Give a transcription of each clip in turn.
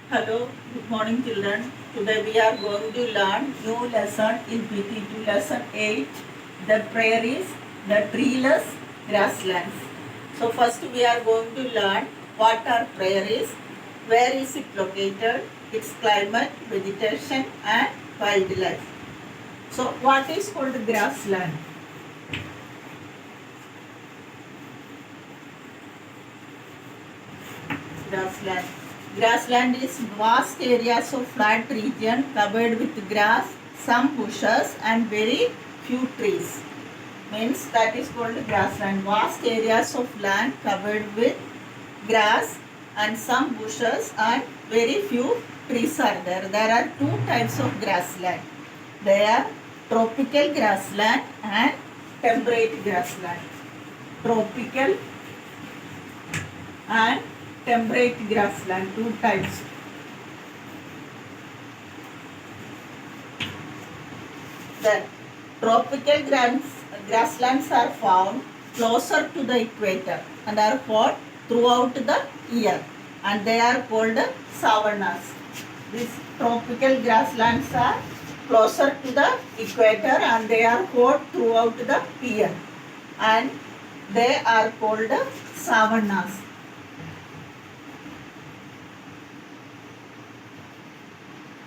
Hello, good morning children. Today we are going to learn new lesson in PT2 lesson 8, the prairies, the treeless grasslands. So first we are going to learn what are prairies, where is it located, its climate, vegetation and wildlife. So what is called grassland? Grassland. Grassland is vast areas of flat region covered with grass, some bushes and very few trees. Means that is called grassland. Vast areas of land covered with grass and some bushes and very few trees are there. There are two types of grassland. They are tropical grassland and temperate grassland. Tropical and temperate grassland, two types. The tropical grasslands are found closer to the equator and are hot throughout the year and they are called savannas. These tropical grasslands are closer to the equator and they are hot throughout the year and they are called savannas.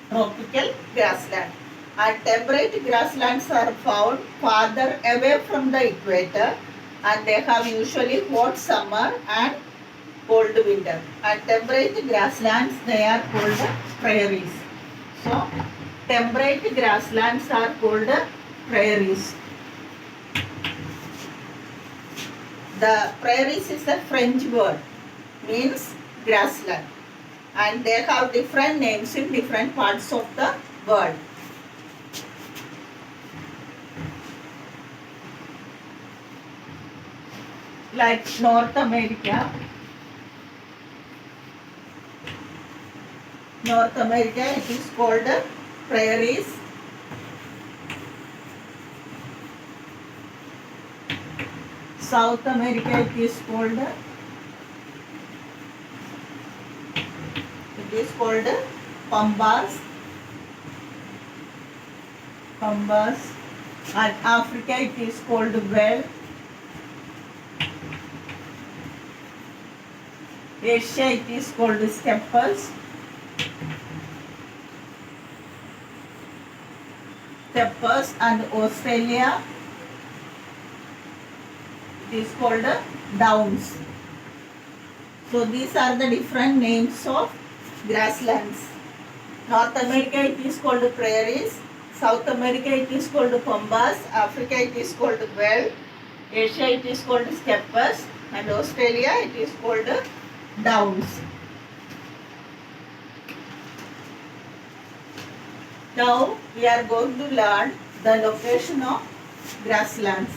Tropical grassland. And temperate grasslands are found farther away from the equator and they have usually hot summer and cold winter. And temperate grasslands, they are called prairies. So, temperate grasslands are called prairies. The prairies is a French word, means grassland. And they have different names in different parts of the world. Like North America. North America, it is called prairies. South America, it is called pambas. Pambas. And Africa, it is called well. Asia, it is called steppes. Steppes. And Australia, it is called downs. So these are the different names of grasslands. North America, it is called prairies. South America, it is called pambas. Africa, it is called well. Asia, it is called steppes. And Australia, it is called downs. Now we are going to learn the location of grasslands.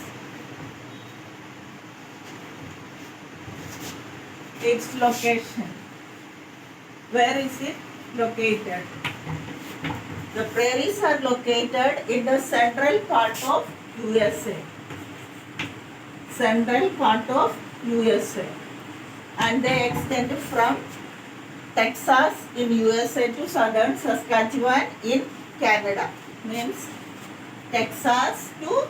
Its location. Where is it located? The prairies are located in the central part of USA. Central part of USA. And they extend from Texas in USA to southern Saskatchewan in Canada. Means Texas to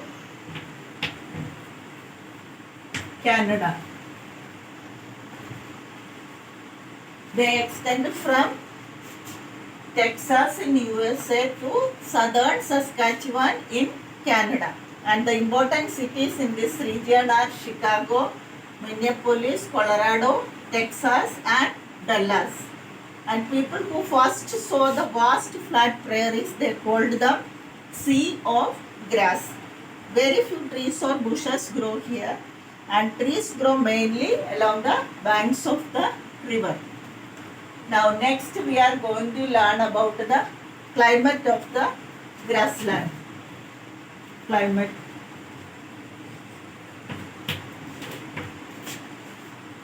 Canada. They extend from Texas in USA to southern Saskatchewan in Canada. And the important cities in this region are Chicago, Minneapolis, Colorado, Texas and Dallas. And people who first saw the vast flat prairies, they called them sea of grass. Very few trees or bushes grow here and trees grow mainly along the banks of the river. Now next we are going to learn about the climate of the grassland. Climate.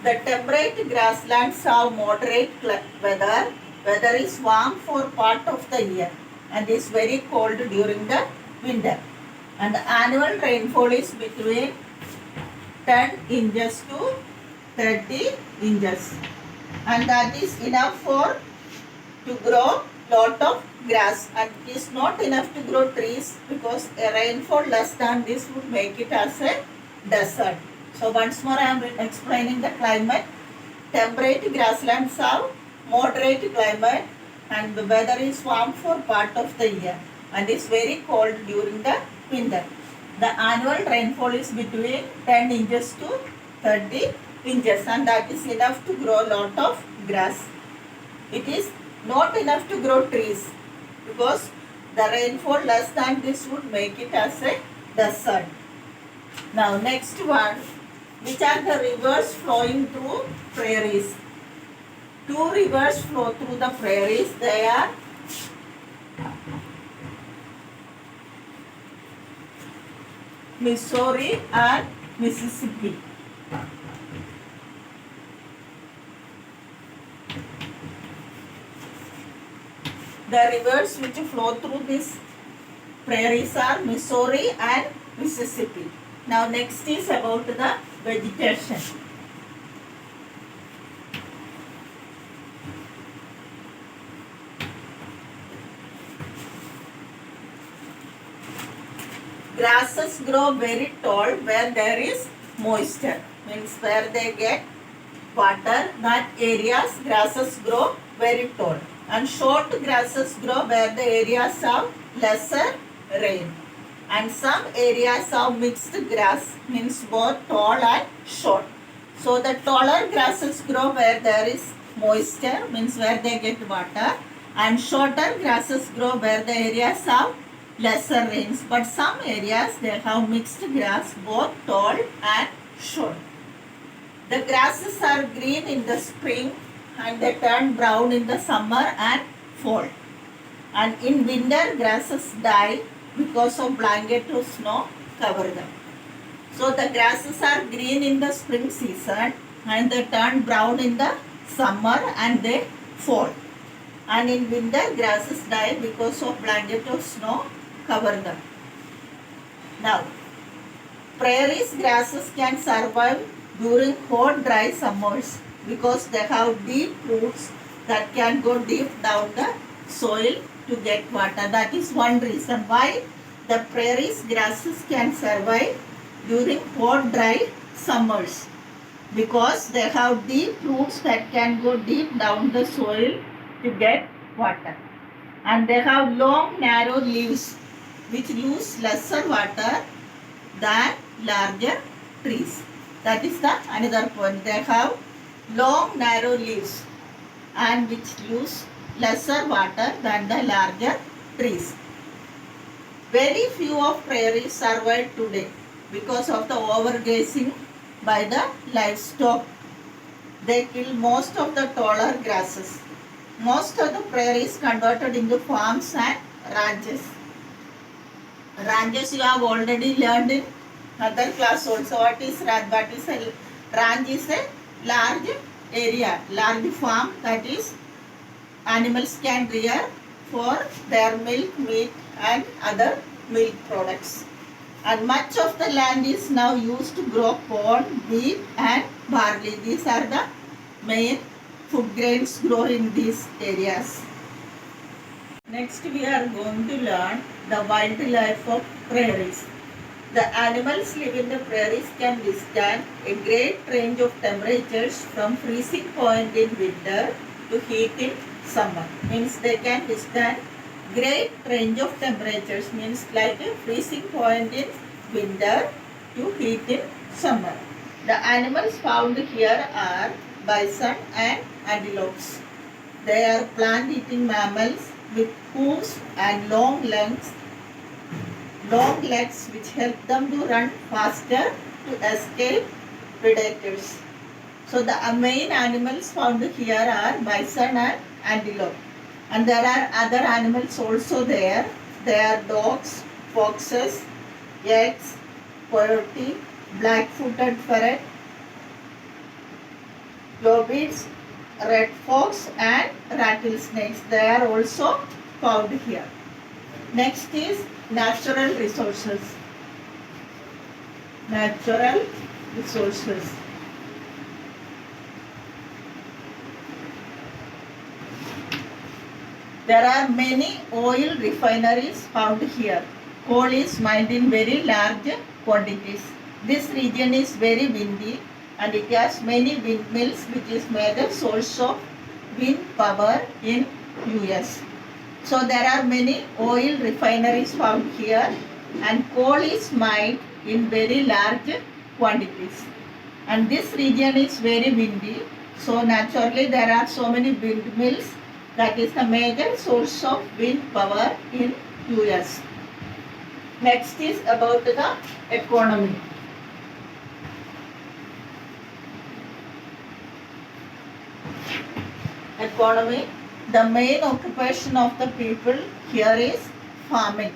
The temperate grasslands have moderate weather. Weather is warm for part of the year and is very cold during the winter. And the annual rainfall is between 10 inches to 30 inches. And that is enough for to grow lot of grass, and it is not enough to grow trees because a rainfall less than this would make it as a desert. So once more I am explaining the climate. Temperate grasslands have moderate climate and the weather is warm for part of the year and is very cold during the winter. The annual rainfall is between 10 inches to 30 inches and that is enough to grow a lot of grass. It is not enough to grow trees because the rainfall less than this would make it as a desert. Now next one, which are the rivers flowing through prairies? Two rivers flow through the prairies. They are Missouri and Mississippi. The rivers which flow through these prairies are Missouri and Mississippi. Now next is about the vegetation. Grasses grow very tall where there is moisture, means where they get water, that areas grasses grow very tall, and short grasses grow where the areas have lesser rain, and some areas have mixed grass, means both tall and short. So the taller grasses grow where there is moisture, means where they get water, and shorter grasses grow where the areas have lesser rains, but some areas they have mixed grass, both tall and short. The grasses are green in the spring and they turn brown in the summer and fall. And in winter grasses die because of blanket of snow cover them. So the grasses are green in the spring season and they turn brown in the summer and they fall. And in winter grasses die because of blanket of snow cover them. Now, prairies grasses can survive during hot dry summers because they have deep roots that can go deep down the soil to get water. That is one reason why the prairies grasses can survive during hot dry summers, because they have deep roots that can go deep down the soil to get water, and they have long narrow leaves which lose lesser water than larger trees. That is the another point. They have long narrow leaves and which lose lesser water than the larger trees. Very few of prairies survive today because of the overgrazing by the livestock. They kill most of the taller grasses. Most of the prairies converted into farms and ranches. Ranches you have already learned in other class also. What is ranch? What is a ranch? Is a large area, large farm that is animals can rear for their milk, meat and other milk products. And much of the land is now used to grow corn, wheat and barley. These are the main food grains grown in these areas. Next we are going to learn the wildlife of prairies. The animals live in the prairies can withstand a great range of temperatures from freezing point in winter to heat in summer. Means they can withstand great range of temperatures, means like a freezing point in winter to heat in summer. The animals found here are bison and antelopes. They are plant-eating mammals with hooves and long legs which help them to run faster to escape predators. So the main animals found here are bison and antelope. And there are other animals also there. They are dogs, foxes, yaks, coyote, black-footed ferret, lobbies, red fox and rattlesnakes. They are also found here. Next is natural resources. Natural resources. There are many oil refineries found here. Coal is mined in very large quantities. This region is very windy and it has many windmills, which is major source of wind power in US. So there are many oil refineries found here and coal is mined in very large quantities. And this region is very windy. So naturally there are so many windmills. That is the major source of wind power in US. Next is about the economy. Economy. The main occupation of the people here is farming.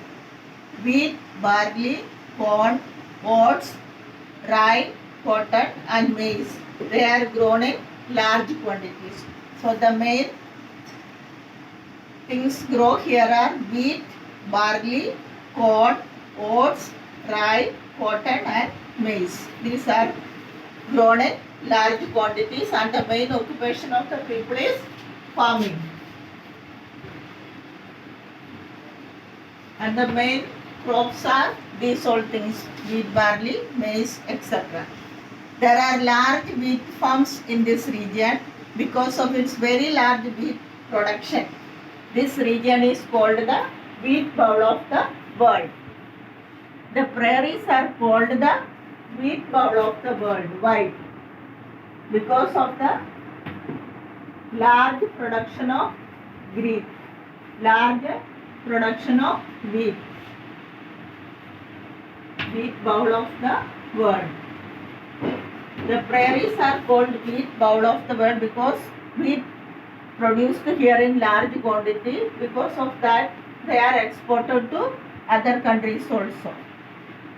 Wheat, barley, corn, oats, rye, cotton and maize. They are grown in large quantities. So the main things grow here are wheat, barley, corn, oats, rye, cotton and maize. These are grown in large quantities and the main occupation of the people is farming. And the main crops are these all things: wheat, barley, maize, etc. There are large wheat farms in this region because of its very large wheat production. This region is called the wheat bowl of the world. The prairies are called the wheat bowl of the world. Why? Because of the large production of wheat, large production of wheat bowl of the world. The prairies are called wheat bowl of the world because wheat produced here in large quantity. Because of that, they are exported to other countries also.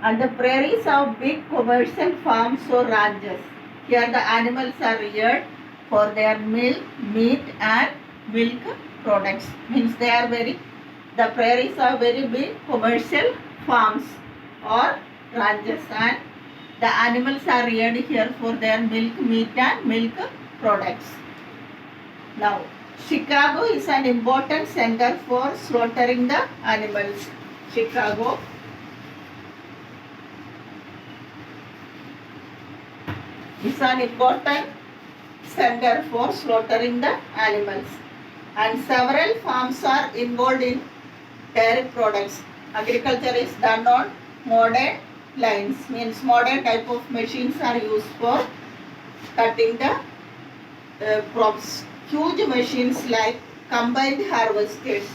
And the prairies have big commercial farms or ranches. Here the animals are reared for their milk, meat and milk products. Means the prairies are very big commercial farms or ranches and the animals are reared here for their milk, meat and milk products. Now, Chicago is an important center for slaughtering the animals. Chicago is an important center for slaughtering the animals. And several farms are involved in dairy products. Agriculture is done on modern lines. Means modern type of machines are used for cutting the crops. Huge machines like combined harvesters.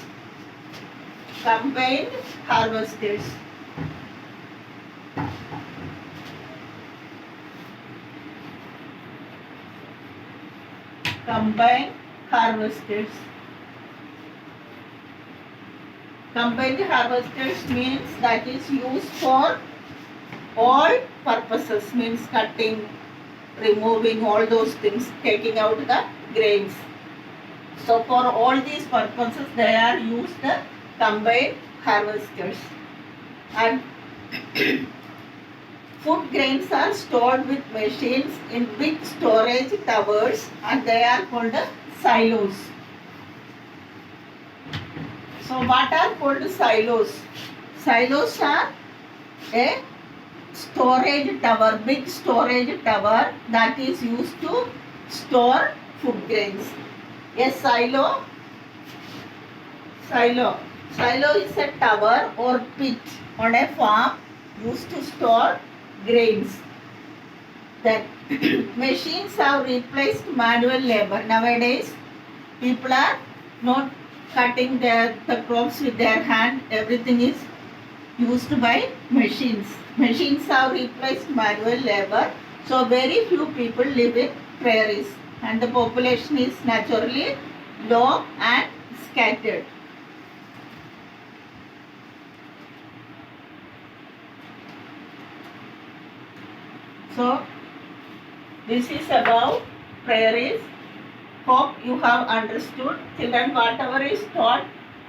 Combined harvesters. Combined harvesters. Combined harvesters means that is used for all purposes. Means cutting, removing all those things, taking out the grains. So for all these purposes they are used the combined harvesters. And food grains are stored with machines in big storage towers and they are called silos. So what are called silos? Silos are a storage tower, big storage tower that is used to store food grains. A silo is a tower or pit on a farm used to store grains. That machines have replaced manual labor. Nowadays, people are not cutting the crops with their hand. Everything is used by machines. Machines have replaced manual labor. So very few people live in prairies and the population is naturally low and scattered. So this is about prairies. Hope you have understood. Children, whatever is taught,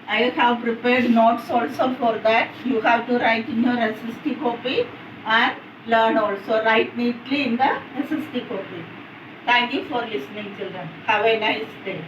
I have prepared notes also for that. You have to write in your SST copy and learn also. Write neatly in the SST copy. Thank you for listening, children. Have a nice day.